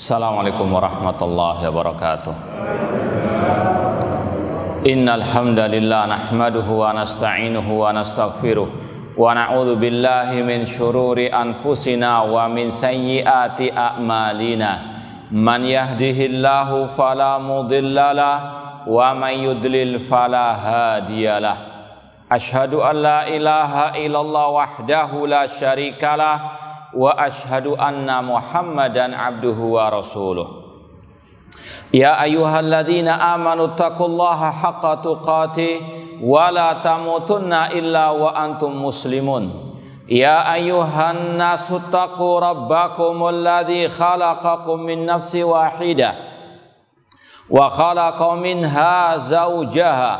Assalamualaikum warahmatullahi wabarakatuh. Innal hamdalillah nahmaduhu wa nasta'inuhu wa nastaghfiruh wa na'udzu billahi min syururi anfusina wa min sayyiati a'malina. Man yahdihillahu fala mudhillalah wa man yudlil fala hadiyalah. Asyhadu an la ilaha illallah wahdahu la syarikalah wa ashhadu anna Muhammadan abduhu wa rasuluh. Ya ayyuhalladzina amanu taqullaha haqqa tuqatih wa la tamutunna illa wa antum muslimun. Ya ayyuhan nasu taqu rabbakumul ladzi khalaqakum min nafsin wahidah wa khalaqa minha zawjaha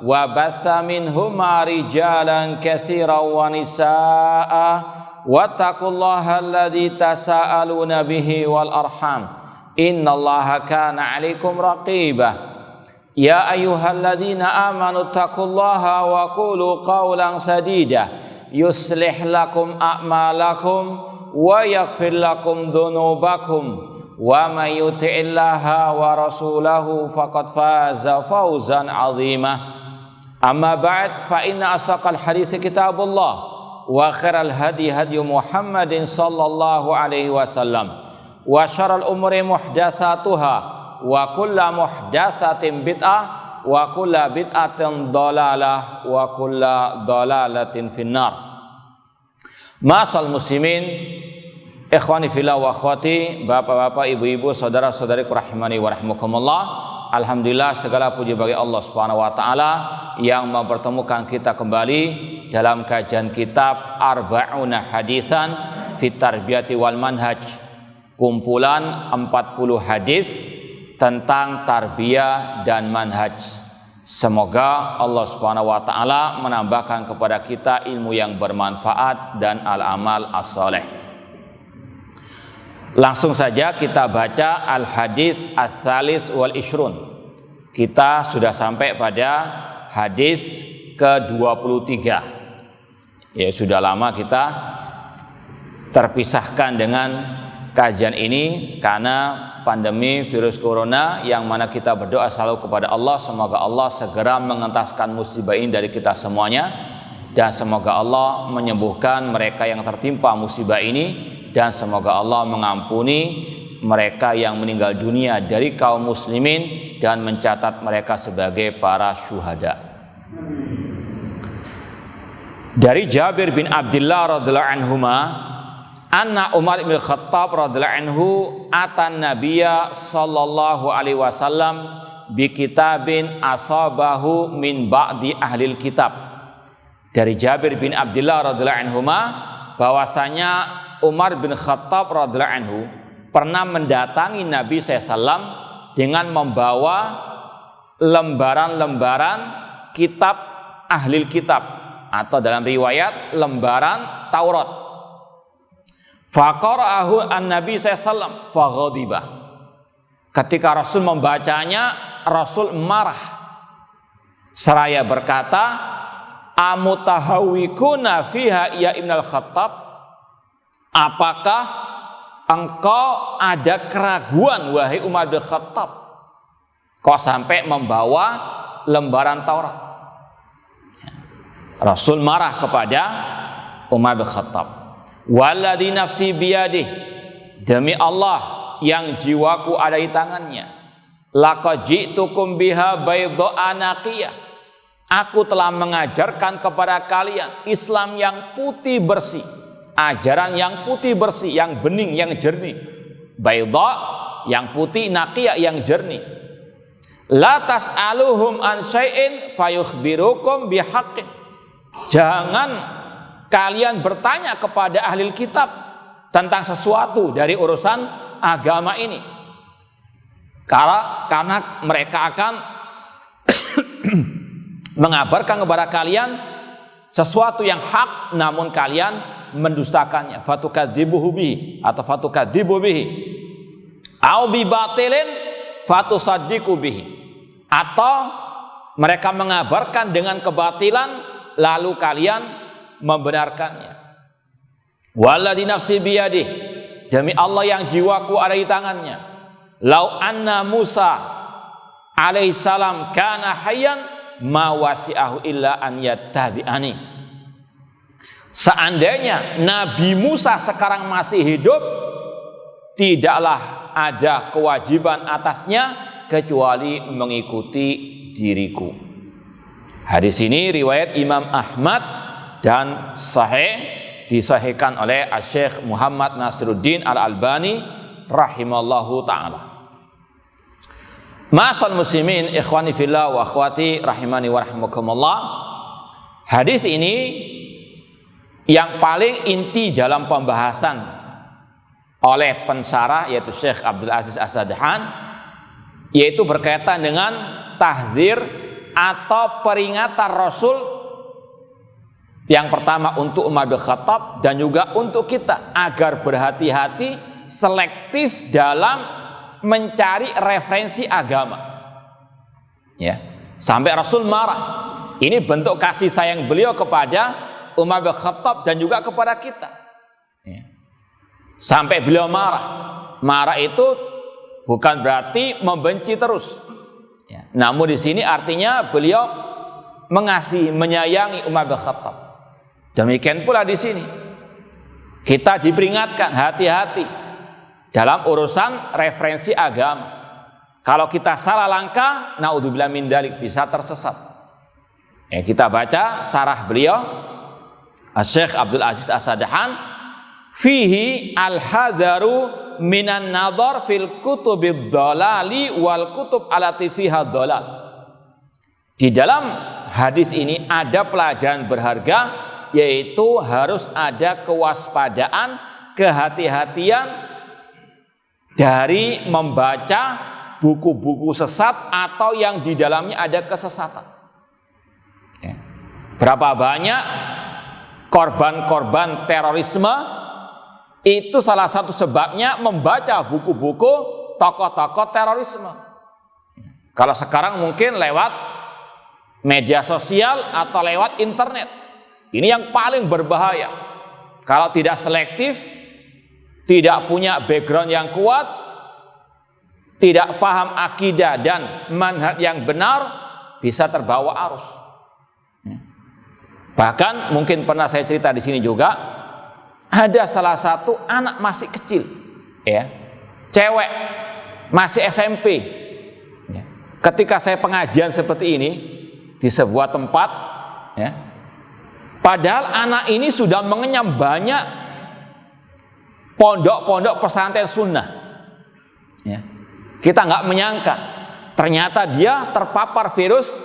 wa batha minhuma rijalan katsiran wa nisaa'a wattaqullaha alladzi tasaaluna bihi wal arham innallaha kana 'alaikum raqiba. Ya ayyuhalladzina amanu taqullaha wa qulu qawlan sadida yuslih lakum a'malakum wa yaghfir lakum dhunubakum wa may yuti'illaha wa rasulahu faqad faza fawzan 'azima. Amma ba'd, fa inna asaqal hadithi kitabullah wa khairal hadi hadi Muhammadin sallallahu alaihi wasallam wa syarrul umuri muhdatsatuha wa kullu muhdatsatin bid'ah wa kullu bid'atin dhalalah wa kullu dhalalatin finnar. Ma'asal muslimin, ikhwani fillah wa akhwati, bapak-bapak, ibu-ibu, saudara-saudariku rahimani wa rahimakumullah. Alhamdulillah, segala puji bagi Allah Subhanahu wa taala yang mempertemukan kita kembali dalam kajian kitab Arba'una Haditsan fit Tarbiyati wal Manhaj, kumpulan 40 hadis tentang tarbiyah dan manhaj. Semoga Allah Subhanahu wa taala menambahkan kepada kita ilmu yang bermanfaat dan al-amal as-saleh. Langsung saja kita baca al-hadis ats-tsalis wal ishrun. Kita sudah sampai pada hadis ke-23. Ya, sudah lama kita terpisahkan dengan kajian ini karena pandemi virus corona, yang mana kita berdoa selalu kepada Allah semoga Allah segera mengentaskan musibah ini dari kita semuanya, dan semoga Allah menyembuhkan mereka yang tertimpa musibah ini, dan semoga Allah mengampuni mereka yang meninggal dunia dari kaum muslimin dan mencatat mereka sebagai para syuhada. Dari Jabir bin Abdullah radhiyallahu anhuma, anna Umar bin Khattab radhiyallahu anhu atan nabiyya sallallahu alaihi wasallam bi kitabin asabahu min ba'di ahlil kitab. Dari Jabir bin Abdullah radhiyallahu anhuma bahwasanya Umar bin Khattab radhiyallahu anhu pernah mendatangi Nabi SAW dengan membawa lembaran-lembaran kitab ahlil kitab, atau dalam riwayat lembaran Taurat. Faqara'ahu an-Nabi SAW faghadiba. Ketika Rasul membacanya, Rasul marah seraya berkata, amutahawwikuna fiha ya Ibnul Khattab, apakah engkau ada keraguan wahai Umar bin Khattab, kok sampai membawa lembaran Taurat? Rasul marah kepada Umar bin Khattab. Walladzi nafsi biyadih, demi Allah yang jiwaku ada di tangannya, laqad ji'tukum biha baydha'a naqiyah, aku telah mengajarkan kepada kalian Islam yang putih bersih, ajaran yang putih bersih, yang bening, yang jernih. Baydha yang putih, naqiyah yang jernih. La tas'aluhum an syai'in fayukhbirukum bihaqqin, jangan kalian bertanya kepada ahli kitab tentang sesuatu dari urusan agama ini, karena mereka akan mengabarkan kepada kalian sesuatu yang hak, namun kalian mendustakannya. Fatukadzibuhu bihi, atau fatukadzibu bihi, au bi batilin fatusaddiqu bihi, atau mereka mengabarkan dengan kebatilan lalu kalian membenarkannya. Walladzi nafsi biyadih, demi Allah yang jiwaku ada di tangannya, lau anna Musa alaihissalam kana hayyan ma wasi'ahu illa an yattabi'ani. Seandainya Nabi Musa sekarang masih hidup, tidaklah ada kewajiban atasnya kecuali mengikuti diriku. Hadis ini riwayat Imam Ahmad dan sahih, disahihkan oleh Syekh Muhammad Nasiruddin Al-Albani rahimallahu ta'ala. Ma'asal muslimin ikhwani fillah wa akhwati rahimani wa rahimakumullah. Hadis ini yang paling inti dalam pembahasan oleh pensarah yaitu Syekh Abdul Aziz As-Sadhan, yaitu berkaitan dengan tahdzir atau peringatan Rasul yang pertama untuk Umar bin Khattab dan juga untuk kita agar berhati-hati, selektif dalam mencari referensi agama. Ya, sampai Rasul marah. Ini bentuk kasih sayang beliau kepada Umar bin Khattab dan juga kepada kita. Ya. Sampai beliau marah. Marah itu bukan berarti membenci terus. Ya. Namun di sini artinya beliau mengasihi, menyayangi Umar bin Khattab. Demikian pula di sini kita diperingatkan hati-hati dalam urusan referensi agama. Kalau kita salah langkah, naudzubillah min dzalik, bisa tersesat. Ya, kita baca sarah beliau Syekh Abdul Aziz As-Sadhan, fihi al-hadharu minan nadhar fil kutubid dhalali wal kutub alati fiha dhalal. Di dalam hadis ini ada pelajaran berharga, yaitu harus ada kewaspadaan, kehati-hatian dari membaca buku-buku sesat atau yang di dalamnya ada kesesatan. Ya. Berapa banyak korban-korban terorisme itu salah satu sebabnya membaca buku-buku tokoh-tokoh terorisme. Kalau sekarang mungkin lewat media sosial atau lewat internet. Ini yang paling berbahaya. Kalau tidak selektif, tidak punya background yang kuat, tidak paham akidah dan manhaj yang benar, bisa terbawa arus. Bahkan mungkin pernah saya cerita di sini juga, ada salah satu anak masih kecil, ya, cewek, masih SMP. Ya. Ketika saya pengajian seperti ini di sebuah tempat, ya, padahal anak ini sudah mengenyam banyak pondok-pondok pesantren sunnah. Ya. Kita nggak menyangka, ternyata dia terpapar virus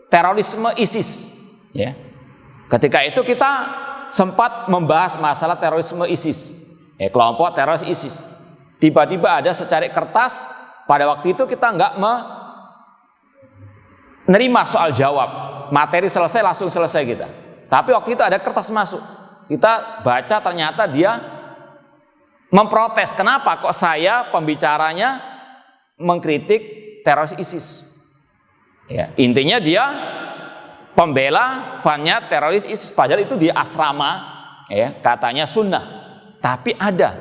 terorisme ISIS. Ya. Ketika itu kita sempat membahas masalah terorisme ISIS, kelompok teroris ISIS. Tiba-tiba ada secari kertas. Pada waktu itu kita nggak menerima soal jawab, materi selesai langsung selesai kita. Tapi waktu itu ada kertas masuk, kita baca, ternyata dia memprotes, kenapa kok saya pembicaranya mengkritik teroris ISIS. Ya, intinya dia pembela fannya teroris ISIS, padahal itu di asrama, ya, katanya sunnah. Tapi ada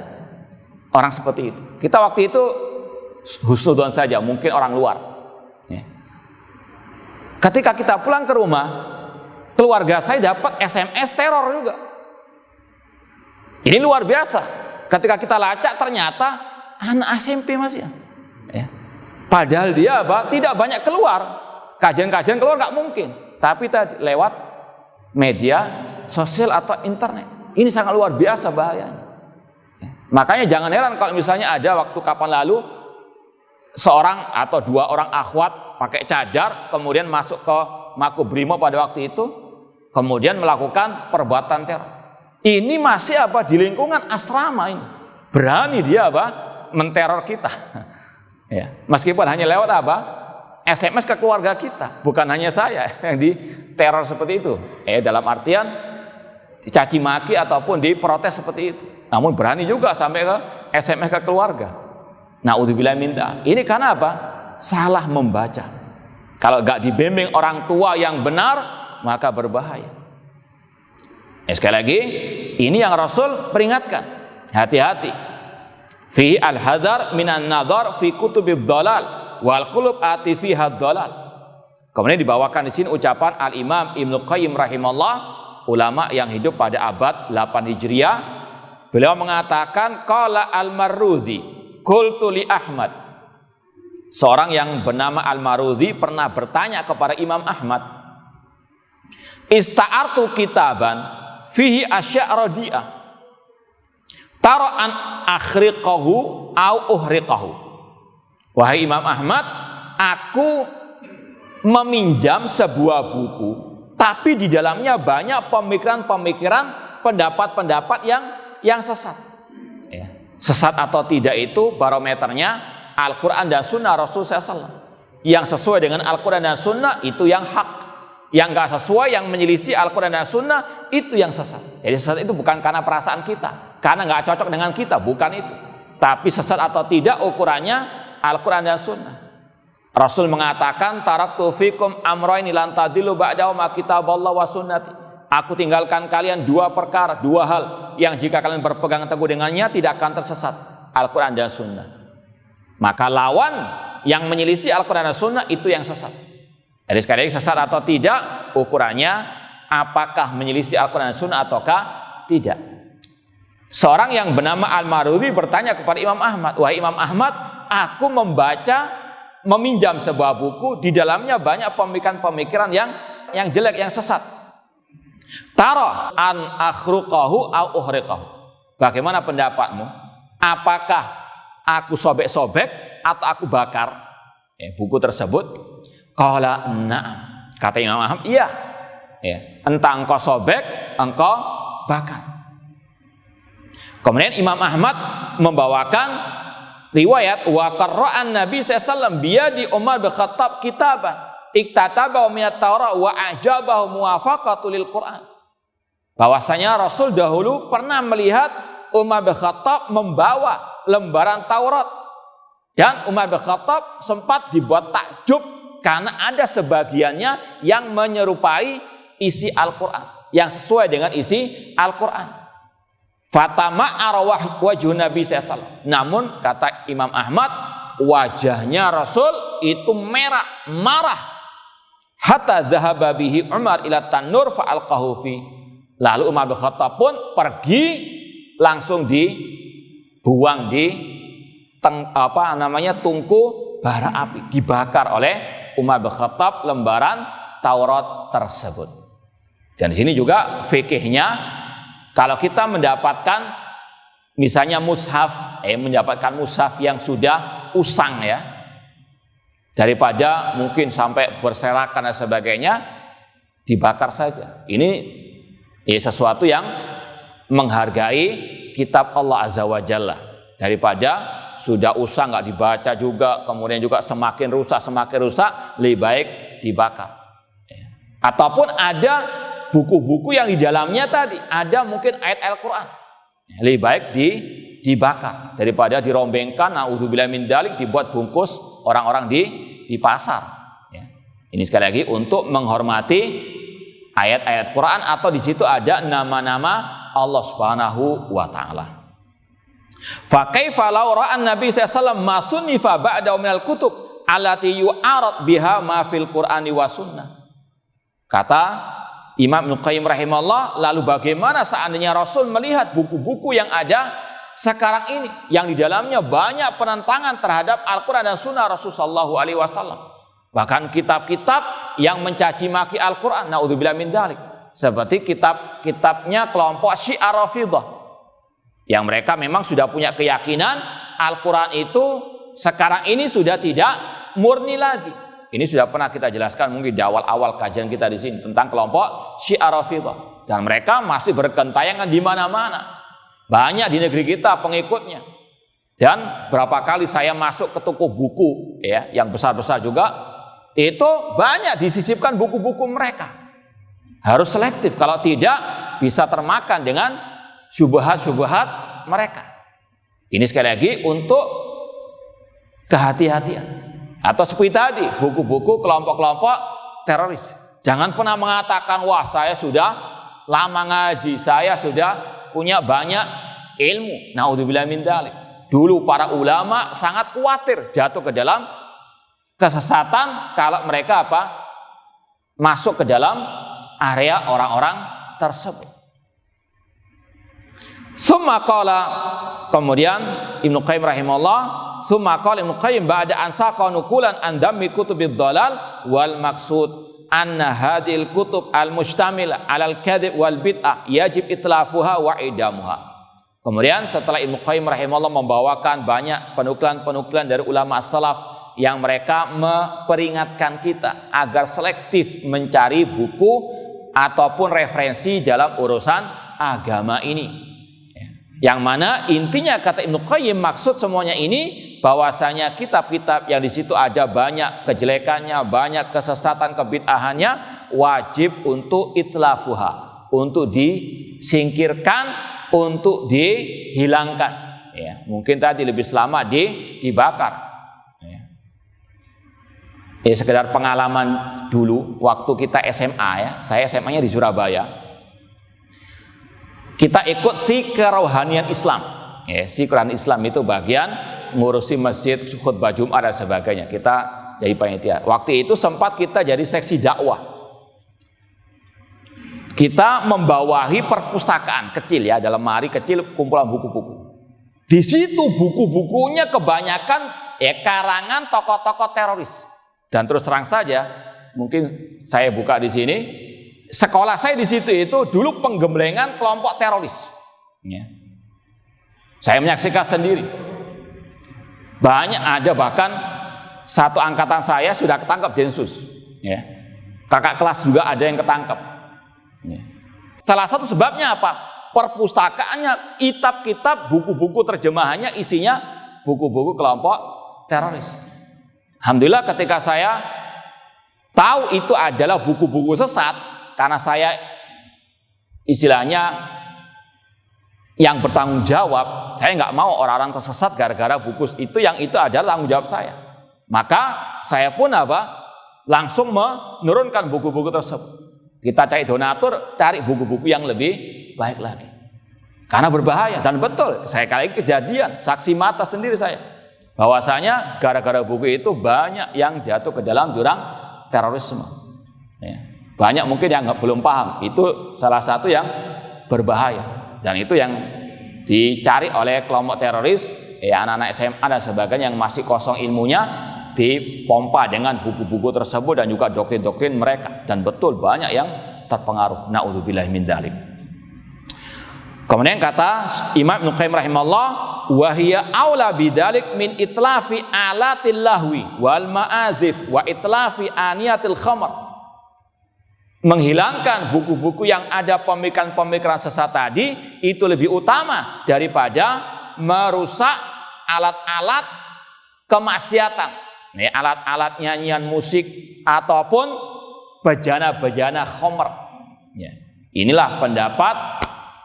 orang seperti itu. Kita waktu itu husnudzon saja, mungkin orang luar. Ya. Ketika kita pulang ke rumah, keluarga saya dapat SMS teror juga. Ini luar biasa. Ketika kita lacak, ternyata anak SMP masih. Ya. Padahal dia tidak banyak keluar. Kajian-kajian keluar nggak mungkin. Tapi tadi lewat media sosial atau internet. Ini sangat luar biasa bahayanya. Ya. Makanya jangan heran kalau misalnya ada waktu kapan lalu seorang atau dua orang akhwat pakai cadar kemudian masuk ke Makobrimob pada waktu itu, kemudian melakukan perbuatan teror. Ini masih di lingkungan asrama ini. Berani dia menteror kita. Ya, meskipun hanya lewat SMS ke keluarga kita, bukan hanya saya yang diteror seperti itu. Dalam artian dicaci maki ataupun diprotes seperti itu. Namun berani juga sampai ke SMS ke keluarga. Naudzubillah min dzalik. Ini karena salah membaca. Kalau gak dibimbing orang tua yang benar, maka berbahaya. Sekali lagi, ini yang Rasul peringatkan, hati-hati. Fihi al-hadar minan nadhar fi kutubid dhalal wal qulub ati fiha dhalal. Kemudian dibawakan di sini ucapan Al-Imam Ibnu Qayyim rahimahullah, ulama yang hidup pada abad 8 Hijriah. Beliau mengatakan qala al-Marudhi qultu li Ahmad. Seorang yang bernama Al-Marudhi pernah bertanya kepada Imam Ahmad, ista'artu kitaban fihi asya' radi'ah tara an akhriqahu au uhriqahu. Wahai Imam Ahmad, aku meminjam sebuah buku, tapi di dalamnya banyak pemikiran-pemikiran, pendapat-pendapat yang sesat. Ya. Sesat atau tidak itu barometernya Al-Quran dan Sunnah Rasul SAW. Yang sesuai dengan Al-Quran dan Sunnah itu yang hak. Yang gak sesuai, yang menyelisih Al-Quran dan Sunnah itu yang sesat. Jadi sesat itu bukan karena perasaan kita, karena gak cocok dengan kita, bukan itu. Tapi sesat atau tidak ukurannya Al-Quran dan Sunnah. Rasul mengatakan, taraktu fikum amrayni lan tadillu ba'dahuma kitaballah wa sunnati. Aku tinggalkan kalian dua perkara, dua hal yang jika kalian berpegang teguh dengannya tidak akan tersesat, Al-Quran dan Sunnah. Maka lawan yang menyelisih Al-Quran dan Sunnah itu yang sesat. Jadi sekali lagi, sesat atau tidak ukurannya apakah menyelisih Al-Quran dan Sunnah ataukah tidak. Seorang yang bernama Al-Marudhi bertanya kepada Imam Ahmad, wahai Imam Ahmad, aku meminjam sebuah buku, di dalamnya banyak pemikiran-pemikiran yang jelek, yang sesat. Tara an akhruqahu au uhriqahu. Bagaimana pendapatmu? Apakah aku sobek-sobek atau aku bakar buku tersebut? Qala na'am. Kata Imam Ahmad, iya. Entah engkau sobek, engkau bakar. Kemudian Imam Ahmad membawakan riwayat wa qarra'an Nabi sallallahu biyadi Umar bin Khattab kitaban iktatabahu minat Taurah wa ajabahu muwafaqatu lil Quran. Bahwasanya Rasul dahulu pernah melihat Umar bin Khattab membawa lembaran Taurat, dan Umar bin Khattab sempat dibuat takjub karena ada sebagiannya yang menyerupai isi Al-Quran, yang sesuai dengan isi Al-Quran. Fatama'ara wajhu Nabi sallallahu. Namun kata Imam Ahmad, wajahnya Rasul itu merah, marah. Hatta dhahaba bihi Umar ila tanur fa'alqahu fi. Lalu Umar bin Khattab pun pergi, langsung dibuang di tungku bara api, dibakar oleh Umar bin Khattab lembaran Taurat tersebut. Dan di sini juga fikihnya, kalau kita mendapatkan misalnya mushaf, mendapatkan mushaf yang sudah usang ya, daripada mungkin sampai berserakan dan sebagainya, dibakar saja. Ini sesuatu yang menghargai kitab Allah Azza wa Jalla, daripada sudah usang nggak dibaca juga, kemudian juga semakin rusak, lebih baik dibakar. Ataupun ada buku-buku yang di dalamnya tadi ada mungkin ayat Al-Quran, lebih baik dibakar daripada dirombengkan, naudzubillah min dzalik, dibuat bungkus orang-orang di pasar. Ini sekali lagi untuk menghormati ayat-ayat Quran, atau di situ ada nama-nama Allah Subhanahu wa taala. Fa kaifa law ra'an Nabi sallallahu alaihi wasallam ma sunnifa ba'da minal kutub allati yu'arad biha ma fil Qur'ani wa sunnah. Kata Imam Ibnu Qayyim rahimahullah, lalu bagaimana seandainya Rasul melihat buku-buku yang ada sekarang ini, yang di dalamnya banyak penentangan terhadap Al-Quran dan Sunnah Rasul sallallahu alaihi wasallam, bahkan kitab-kitab yang mencaci maki Al-Quran, naudzubillah min dzalik, seperti kitab-kitabnya kelompok Syiah Rafidhah, yang mereka memang sudah punya keyakinan Al-Quran itu sekarang ini sudah tidak murni lagi. Ini sudah pernah kita jelaskan mungkin di awal-awal kajian kita di sini tentang kelompok Syiah Rafidhah, dan mereka masih bergentayangan di mana-mana. Banyak di negeri kita pengikutnya. Dan berapa kali saya masuk ke toko buku yang besar-besar juga, itu banyak disisipkan buku-buku mereka. Harus selektif, kalau tidak bisa termakan dengan syubhat-syubhat mereka. Ini sekali lagi untuk kehati-hatian. Atau seperti tadi, buku-buku kelompok-kelompok teroris. Jangan pernah mengatakan, wah saya sudah lama ngaji, saya sudah punya banyak ilmu. Naudzubillah min dzalik. Dulu para ulama sangat khawatir jatuh ke dalam kesesatan kalau mereka masuk ke dalam area orang-orang tersebut. Summa qala, kemudian Ibnu Qayyim rahimahullah, summa qala Ibnu Qayyim ba'da an saqa nukulan an dammi kutubid dhalal wal maqsud anna hadhil kutub al mustamila 'alal kadhib wal bid'ah yajib itlafuha wa idamuha. Kemudian setelah Ibnu Qayyim rahimahullah membawakan banyak penukilan-penukilan dari ulama salaf yang mereka memperingatkan kita agar selektif mencari buku ataupun referensi dalam urusan agama ini. Yang mana intinya kata Ibnu Qayyim, maksud semuanya ini bahwasanya kitab-kitab yang di situ ada banyak kejelekannya, banyak kesesatan, kebid'ahannya, wajib untuk itlafuha, untuk disingkirkan, untuk dihilangkan. Ya, mungkin tadi lebih selamat dibakar. Ya, sekedar pengalaman dulu waktu kita SMA ya, saya SMA-nya di Surabaya. Kita ikut si kerohanian Islam. Ya, si kerohanian Islam itu bagian ngurusi masjid, khutbah Jumat dan sebagainya. Kita jadi panitia. Waktu itu sempat kita jadi seksi dakwah. Kita membawahi perpustakaan kecil ya, dalam lemari kecil kumpulan buku-buku. Di situ buku-bukunya kebanyakan ya karangan tokoh-tokoh teroris. Dan terus terang saja, mungkin saya buka di sini. Sekolah saya di situ itu dulu penggemblengan kelompok teroris. Ya. Saya menyaksikan sendiri. Banyak ada bahkan satu angkatan saya sudah ketangkap Densus. Ya. Kakak kelas juga ada yang ketangkap. Ya. Salah satu sebabnya apa? Perpustakaannya, kitab-kitab, buku-buku terjemahannya isinya buku-buku kelompok teroris. Alhamdulillah ketika saya tahu itu adalah buku-buku sesat, karena saya istilahnya yang bertanggung jawab, saya nggak mau orang-orang tersesat gara-gara buku itu, yang itu adalah tanggung jawab saya. Maka saya pun langsung menurunkan buku-buku tersebut. Kita cari donatur, cari buku-buku yang lebih baik lagi. Karena berbahaya, dan betul, saya kali kejadian, saksi mata sendiri saya. Bahwasanya gara-gara buku itu banyak yang jatuh ke dalam jurang terorisme. Ya. Banyak mungkin yang belum paham, itu salah satu yang berbahaya, dan itu yang dicari oleh kelompok teroris, ya anak-anak SMA dan sebagainya yang masih kosong ilmunya, dipompa dengan buku-buku tersebut dan juga doktrin-doktrin mereka, dan betul banyak yang terpengaruh. Na'udzubillahi min dzalik. Kemudian kata Imam Ibnu Qayyim rahimahullah, wa hiya aula bidzalik min itlafi alatil lahwi wal ma'azif wa itlafi aniyatil khamr. Menghilangkan buku-buku yang ada pemikiran-pemikiran sesat tadi itu lebih utama daripada merusak alat-alat kemaksiatan, alat-alat nyanyian musik ataupun bejana-bejana khamr. Ya. Inilah pendapat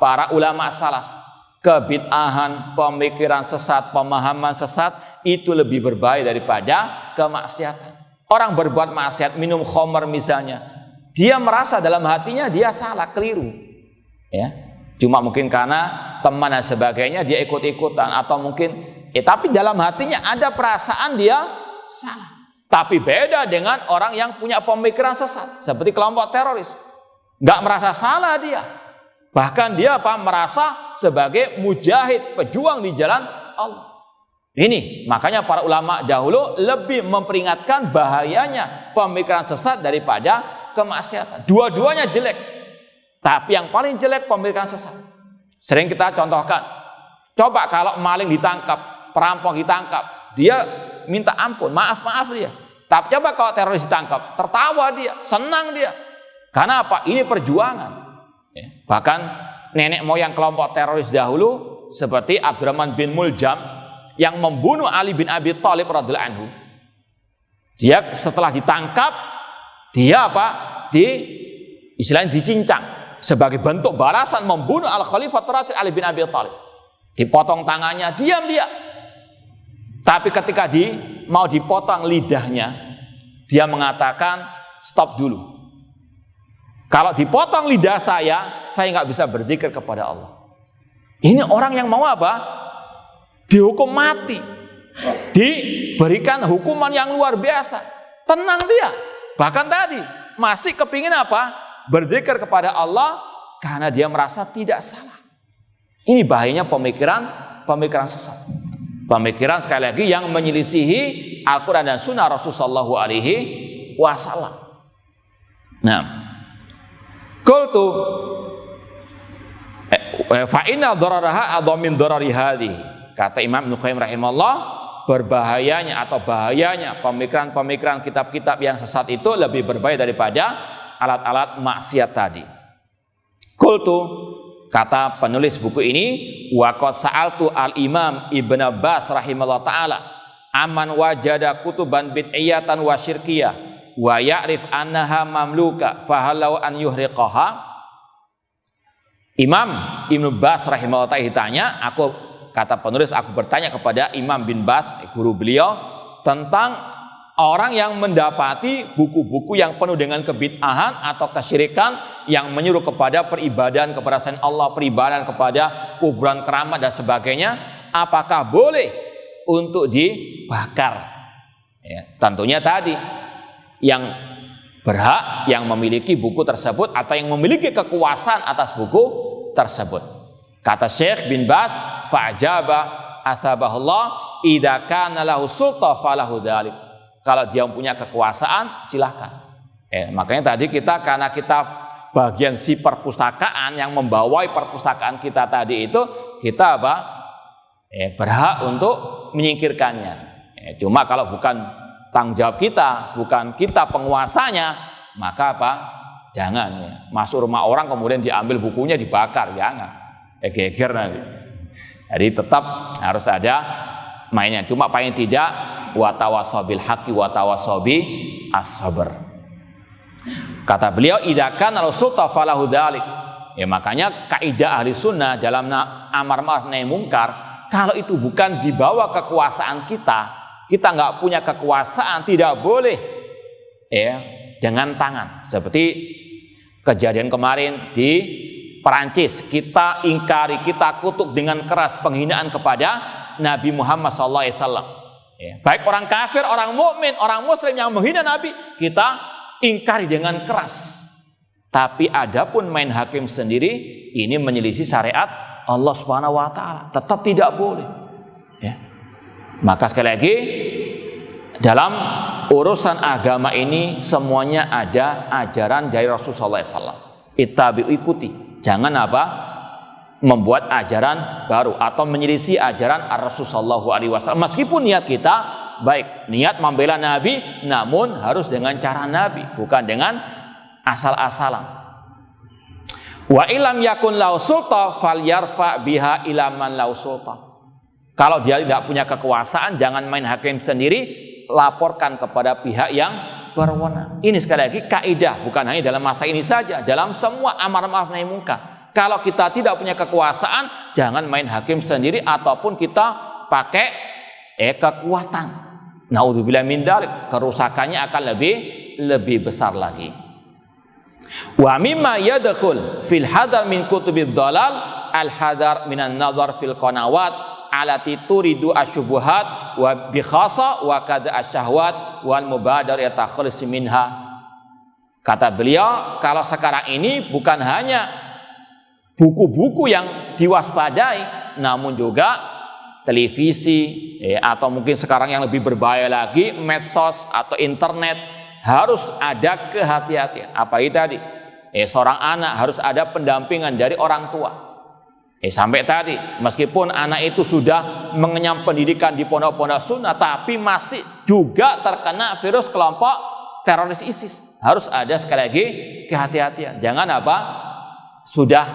para ulama salaf. Kebid'ahan, pemikiran sesat, pemahaman sesat itu lebih berbahaya daripada kemaksiatan. Orang berbuat maksiat, minum khamr misalnya, dia merasa dalam hatinya dia salah, keliru, ya. Cuma mungkin karena teman dan sebagainya dia ikut-ikutan, atau mungkin, tapi dalam hatinya ada perasaan dia salah. Tapi beda dengan orang yang punya pemikiran sesat, seperti kelompok teroris, nggak merasa salah dia, bahkan dia merasa sebagai mujahid, pejuang di jalan Allah. Ini makanya para ulama dahulu lebih memperingatkan bahayanya pemikiran sesat daripada kemaksiatan. Dua-duanya jelek, tapi yang paling jelek pemikiran sesat. Sering kita contohkan, coba kalau maling ditangkap, perampok ditangkap, dia minta ampun, maaf dia. Tapi coba kalau teroris ditangkap, tertawa dia, senang dia. Karena apa? Ini perjuangan. Bahkan nenek moyang kelompok teroris dahulu seperti Abdurrahman bin Muljam yang membunuh Ali bin Abi Thalib radhiyallahu anhu. Dia setelah ditangkap, dia istilahnya dicincang sebagai bentuk balasan membunuh Al-Khalifatul Rasyid Ali bin Abi Thalib. Dipotong tangannya, diam dia. Tapi ketika mau dipotong lidahnya, dia mengatakan, stop dulu. Kalau dipotong lidah saya nggak bisa berzikir kepada Allah. Ini orang yang mau dihukum mati, diberikan hukuman yang luar biasa, tenang dia. Bahkan tadi masih kepingin apa? Berzikir kepada Allah karena dia merasa tidak salah. Ini bahayanya pemikiran sesat. Pemikiran sekali lagi yang menyelisihi Al-Quran dan Sunnah Rasulullah SAW. Nah, qultu fa inna dararaha adzam min darari hadhihi. Kata Imam Ibnu Qayyim rahimahullah, bahayanya pemikiran-pemikiran kitab-kitab yang sesat itu lebih berbahaya daripada alat-alat maksiat tadi. Qultu, kata penulis buku ini, wa qad sa'altu al-Imam Ibnu Abbas rahimahullah taala aman wajada kutuban bid'iyatan wa syirkiyah wa ya'rif annaha mamluka fahalau an yuhriqaha. Imam Ibnu Abbas rahimahullah taala ditanya, kata penulis, aku bertanya kepada Imam bin Bas, guru beliau, tentang orang yang mendapati buku-buku yang penuh dengan kebid'ahan atau kesyirikan yang menyuruh kepada peribadahan kepada selain Allah, peribadahan kepada kuburan keramat dan sebagainya, apakah boleh untuk dibakar? Ya, tentunya tadi yang berhak, yang memiliki buku tersebut atau yang memiliki kekuasaan atas buku tersebut. Kata Syekh bin Bas, fa'ajaba athabahullah idza kana lahu sulta falahu dzalik. Kalau dia punya kekuasaan, silahkan. Makanya tadi karena kita bagian si perpustakaan yang membawai perpustakaan kita tadi itu, kita berhak untuk menyingkirkannya. Cuma kalau bukan tanggung jawab kita, bukan kita penguasanya, maka jangan masuk rumah orang kemudian diambil bukunya dibakar, jangan. Geger nanti. Jadi tetap harus ada mainnya. Cuma paling tidak watawasaw bil haqqi watawasaw bi as-sabr. Kata beliau, idza kana al-sulta falahu dzalik. Ya, makanya kaidah ahli sunnah dalam amar ma'ruf nahi mungkar, kalau itu bukan di bawah kekuasaan kita nggak punya kekuasaan, tidak boleh dengan tangan. Seperti kejadian kemarin di Perancis, kita ingkari, kita kutuk dengan keras penghinaan kepada Nabi Muhammad SAW. Baik orang kafir, orang mukmin, orang muslim yang menghina Nabi, kita ingkari dengan keras. Tapi adapun main hakim sendiri, ini menyelisih syariat Allah Subhanahu wa taala, tetap tidak boleh. Maka sekali lagi, dalam urusan agama ini semuanya ada ajaran dari Rasulullah SAW. Ittabi'u, ikuti. Jangan membuat ajaran baru atau menyelisih ajaran Rasulullah SAW. Meskipun niat kita baik, niat membela Nabi, namun harus dengan cara Nabi, bukan dengan asal-asalan. Wa ilam yakun lau sulta falyarfa biha ila man lau sulta. Kalau dia tidak punya kekuasaan, jangan main hakim sendiri, laporkan kepada pihak yang berwenang. Ini sekali lagi kaidah, bukan hanya dalam masa ini saja, dalam semua amar ma'ruf nahi mungkar. Kalau kita tidak punya kekuasaan, jangan main hakim sendiri ataupun kita pakai kekuatan. Naudzubillah min dzalik, kerusakannya akan lebih besar lagi. Wa mimma yadkhul fil hadar min kutubid dhalal al hadar minan nadhar fil qanawat alati turidu asyubuhat wa bi khassa wa kad asyahwat wal mubadar yatakhallus minha. Kata beliau, kalau sekarang ini bukan hanya buku-buku yang diwaspadai, namun juga televisi, atau mungkin sekarang yang lebih berbahaya lagi, medsos atau internet, harus ada kehati-hatian. Apa itu tadi? Seorang anak harus ada pendampingan dari orang tua. Sampai tadi, meskipun anak itu sudah mengenyam pendidikan di pondok-pondok sunnah, tapi masih juga terkena virus kelompok teroris ISIS. Harus ada sekali lagi kehati-hatian. Jangan sudah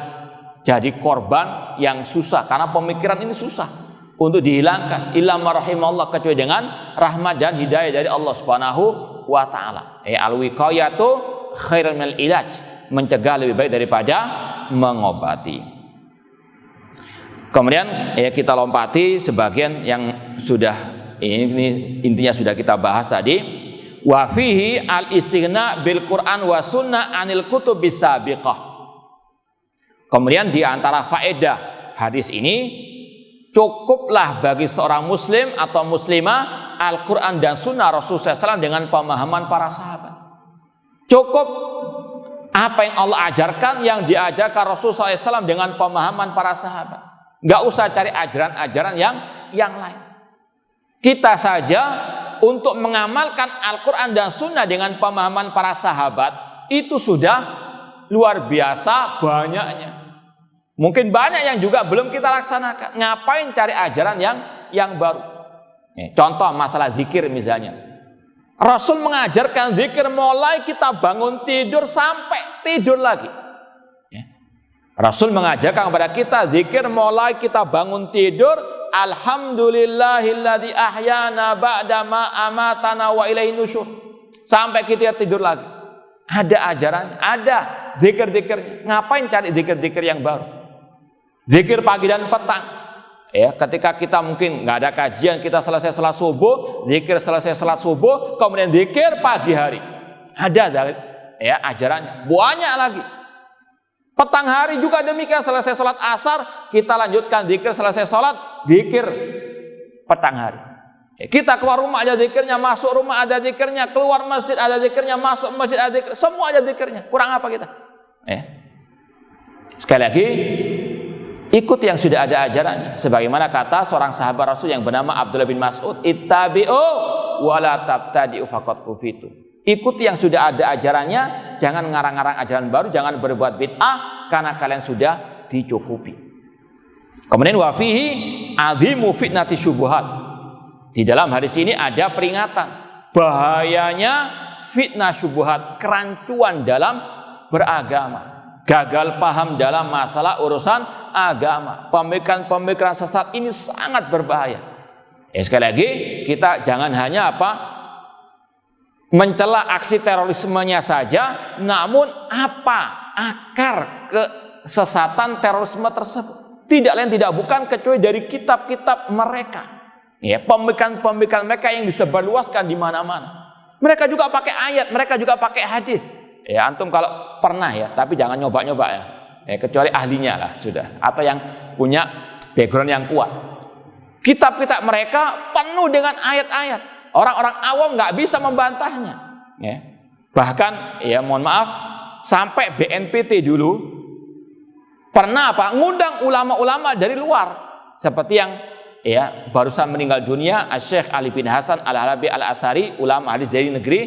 jadi korban yang susah, karena pemikiran ini susah untuk dihilangkan. Illa ma rahimallah, kecuali dengan rahmat dan hidayah dari Allah Subhanahu wa taala. Al-wiqayatu khairun minal ilaj, mencegah lebih baik daripada mengobati. Kemudian kita lompati sebagian yang sudah ini intinya sudah kita bahas tadi. Wa fihi al-istighna bil Qur'an wa sunnah anil kutubis sabiqah. Kemudian di antara faedah hadis ini, cukuplah bagi seorang muslim atau muslimah Al-Quran dan Sunnah Rasulullah SAW dengan pemahaman para sahabat. Cukup apa yang Allah ajarkan, yang diajarkan Rasulullah SAW dengan pemahaman para sahabat. Gak usah cari ajaran-ajaran yang lain. Kita saja untuk mengamalkan Al-Quran dan Sunnah dengan pemahaman para sahabat itu sudah luar biasa banyaknya. Mungkin banyak yang juga belum kita laksanakan. Ngapain cari ajaran yang baru? Contoh masalah zikir misalnya. Rasul mengajarkan zikir mulai kita bangun tidur sampai tidur lagi. Rasul mengajarkan kepada kita zikir mulai kita bangun tidur. Alhamdulillahilladzi ahyana ba'da ma amatana wa ilaihin nusyur. Sampai kita tidur lagi. Ada ajarannya, ada zikir-zikirnya. Ngapain cari zikir-zikir yang baru? Zikir pagi dan petang. Ketika kita mungkin nggak ada kajian, kita selesai salat subuh, zikir selesai salat subuh, kemudian zikir pagi hari. Ada ajarannya. Banyak lagi. Petang hari juga demikian, selesai salat asar, kita lanjutkan zikir, selesai salat, zikir petang hari. Kita keluar rumah ada zikirnya, masuk rumah ada zikirnya, keluar masjid ada zikirnya, masuk masjid ada zikirnya, semua ada zikirnya. Kurang apa kita? Sekali lagi, ikut yang sudah ada ajarannya. Sebagaimana kata seorang sahabat Rasul yang bernama Abdullah bin Mas'ud, ittabi'u wa la tabtadi'u faqad kufitu. Ikuti yang sudah ada ajarannya, jangan ngarang-ngarang ajaran baru, jangan berbuat bid'ah, karena kalian sudah dicukupi. Kemudian wa fihi azimu fitnati syubuhat. Di dalam hadis ini ada peringatan bahayanya fitnah syubuhat, kerancuan dalam beragama, gagal paham dalam masalah urusan agama. Pemikiran-pemikiran sesat ini sangat berbahaya. Sekali lagi, kita jangan hanya mencela aksi terorismenya saja, namun apa akar kesesatan terorisme tersebut? Tidak lain tidak bukan kecuali dari kitab-kitab mereka. Pemikiran-pemikiran mereka yang disebarluaskan di mana-mana. Mereka juga pakai ayat, mereka juga pakai hadis. Antum kalau pernah tapi jangan nyoba-nyoba kecuali ahlinya lah sudah, atau yang punya background yang kuat. Kitab-kitab mereka penuh dengan ayat-ayat. Orang-orang awam nggak bisa membantahnya. Bahkan mohon maaf, sampai BNPT dulu pernah ngundang ulama-ulama dari luar, seperti yang barusan meninggal dunia Syekh Ali bin Hasan Al-Halabi Al-Athari, ulama hadis dari negeri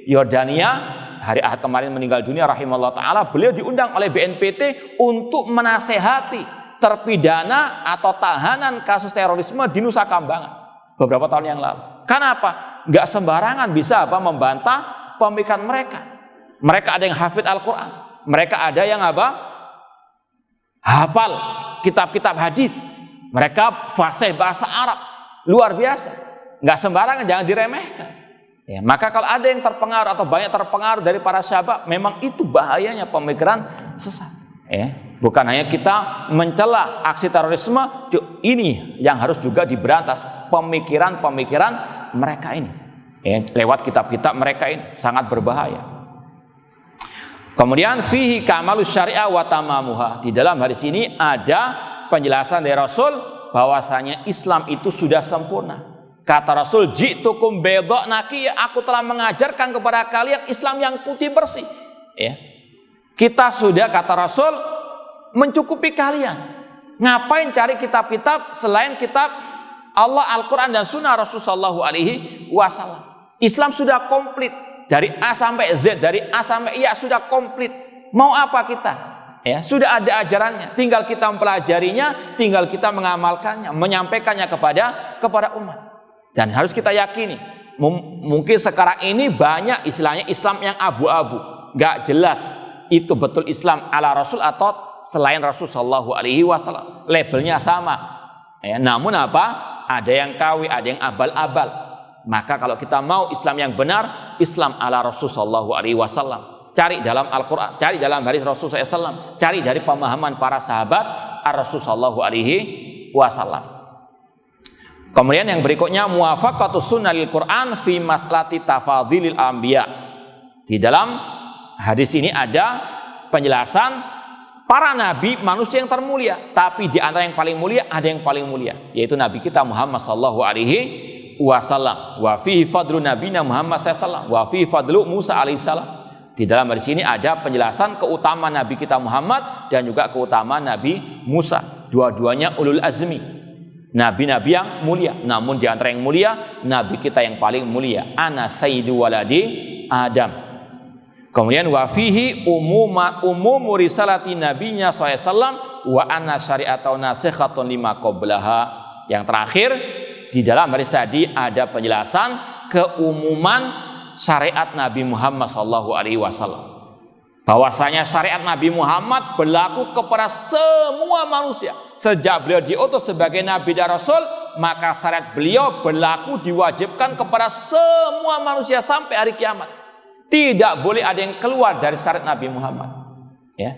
Yordania, hari Ahad kemarin meninggal dunia rahimahullah ta'ala. Beliau diundang oleh BNPT untuk menasehati terpidana atau tahanan kasus terorisme di Nusa Kambangan beberapa tahun yang lalu. Kenapa? Nggak sembarangan bisa membantah pemikiran mereka. Mereka ada yang hafid Al-Quran, mereka ada yang hafal kitab-kitab hadis, mereka fasih bahasa Arab luar biasa. Nggak sembarangan, jangan diremehkan. Maka kalau ada yang terpengaruh atau banyak terpengaruh dari para sahabat, memang itu bahayanya pemikiran sesat. Bukan hanya kita mencela aksi terorisme, ini yang harus juga diberantas, pemikiran-pemikiran mereka ini. Lewat kitab-kitab mereka ini sangat berbahaya. Kemudian fihi kamalus syariah wa tamamuha. Di dalam hadis ini ada penjelasan dari Rasul bahwasanya Islam itu sudah sempurna. Kata Rasul, ji'tukum bayda naqiyah, aku telah mengajarkan kepada kalian Islam yang putih bersih. Kita sudah, kata Rasul, mencukupi kalian. Ngapain cari kitab-kitab selain kitab Allah, Al-Quran dan Sunnah Rasulullah SAW? Islam sudah komplit dari A sampai Z, dari A sampai I sudah komplit. Mau apa kita? Sudah ada ajarannya, tinggal kita mempelajarinya, tinggal kita mengamalkannya, menyampaikannya kepada umat. Dan harus kita yakini, mungkin sekarang ini banyak istilahnya Islam yang abu-abu, nggak jelas itu betul Islam ala Rasul atau selain Rasul Shallallahu Alaihi Wasallam. Labelnya sama, namun ada yang KW, ada yang abal-abal. Maka kalau kita mau Islam yang benar, Islam ala Rasul Shallallahu Alaihi Wasallam, cari dalam Al-Quran, cari dalam hadis Rasulullah SAW, cari dari pemahaman para sahabat Rasul Shallallahu Alaihi Wasallam. Kemudian yang berikutnya, muwafaqatus sunnah lil Quran fi maslati tafadhilil anbiya. Di dalam hadis ini ada penjelasan para nabi manusia yang termulia, tapi di antara yang paling mulia ada yang paling mulia, yaitu Nabi kita Muhammad sallallahu alaihi wasallam. Wa fi fadlu nabiyina Muhammad sallallahu wa fi fadlu Musa alaihissalam. Di dalam hadis ini ada penjelasan keutamaan Nabi kita Muhammad dan juga keutamaan Nabi Musa. Dua-duanya ulul azmi, nabi-nabi yang mulia. Namun di antara yang mulia, Nabi kita yang paling mulia, ana sayyidu waladi Adam. Kemudian wa fihi umumu risalati nabinya SAW wa anna syari'atau nasikhatun lima qablaha. Yang terakhir, di dalam hadis tadi ada penjelasan keumuman syariat Nabi Muhammad SAW, bahwasanya syariat Nabi Muhammad berlaku kepada semua manusia. Sejak beliau diutus sebagai Nabi dan Rasul, maka syariat beliau berlaku diwajibkan kepada semua manusia sampai hari kiamat. Tidak boleh ada yang keluar dari syariat Nabi Muhammad, ya.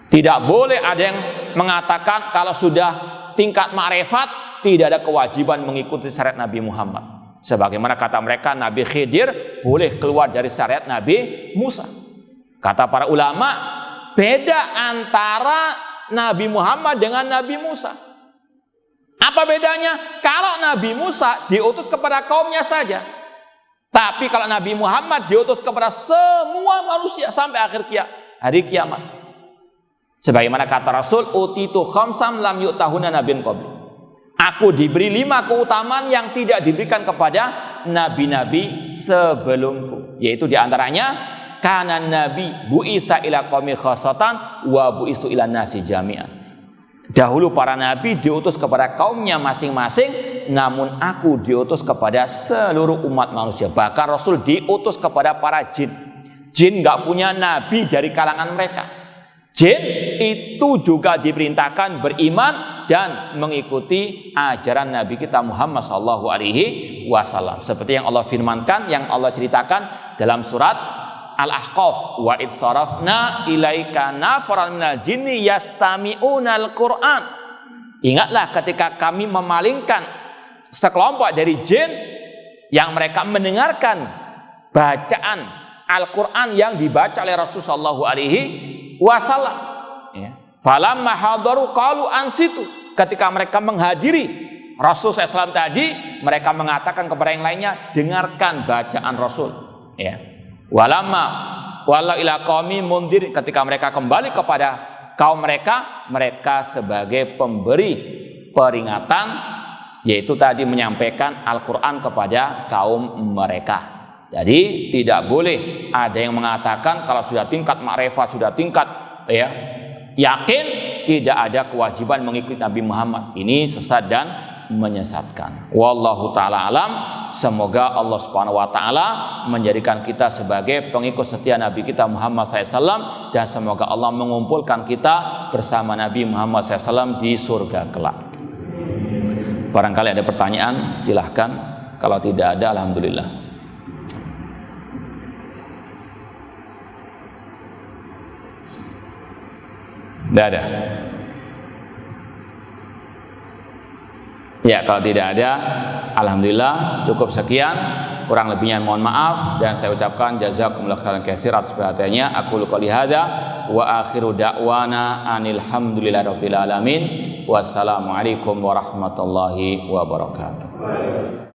Tidak boleh ada yang mengatakan kalau sudah tingkat ma'rifat tidak ada kewajiban mengikuti syariat Nabi Muhammad. Sebagaimana kata mereka, Nabi Khidir boleh keluar dari syariat Nabi Musa. Kata para ulama, beda antara Nabi Muhammad dengan Nabi Musa. Apa bedanya? Kalau Nabi Musa diutus kepada kaumnya saja, tapi kalau Nabi Muhammad diutus kepada semua manusia sampai hari kiamat. Sebagaimana kata Rasul, utitu khamsam lam yu'tahuna nabiyyin qabli. Aku diberi 5 keutamaan yang tidak diberikan kepada nabi-nabi sebelumku. Yaitu diantaranya, kana nabi bu'itsa ila qaumi khassatan wa bu'istu ila nasi jami'an. Dahulu para nabi diutus kepada kaumnya masing-masing, namun aku diutus kepada seluruh umat manusia. Bahkan Rasul diutus kepada para jin. Jin gak punya nabi dari kalangan mereka. Jin itu juga diperintahkan beriman dan mengikuti ajaran Nabi kita Muhammad SAW. Seperti yang Allah firmankan, yang Allah ceritakan dalam surat Al-Ahqaf, wa id sarafna ilaika nafaran minal jinni yastami'unal Qur'an. Ingatlah ketika kami memalingkan sekelompok dari jin yang mereka mendengarkan bacaan Al-Qur'an yang dibaca oleh Rasulullah SAW. Falamma hadaru qalu ansitu. Ketika mereka menghadiri Rasul SAW tadi, mereka mengatakan kepada yang lainnya, dengarkan bacaan Rasul. Ya. Walamma wala ila qaumi mundir, ketika mereka kembali kepada kaum mereka, mereka sebagai pemberi peringatan, yaitu tadi menyampaikan Al-Qur'an kepada kaum mereka. Jadi tidak boleh ada yang mengatakan kalau sudah tingkat ma'rifat, sudah tingkat yakin, tidak ada kewajiban mengikuti Nabi Muhammad. Ini sesat dan menyesatkan. Wallahu ta'ala alam. Semoga Allah subhanahu wa ta'ala menjadikan kita sebagai pengikut setia Nabi kita Muhammad SAW, dan semoga Allah mengumpulkan kita bersama Nabi Muhammad SAW di surga kelak. Barangkali ada pertanyaan, silahkan. Kalau tidak ada, alhamdulillah. Tidak ada. Ya, kalau tidak ada, alhamdulillah, cukup sekian. Kurang lebihnya mohon maaf, dan saya ucapkan jazakumullahu khairan katsiran atas perhatiannya. Aku qouli hadza wa akhiru da'wana anil hamdulillahi rabbil alamin. Wassalamualaikum warahmatullahi wabarakatuh.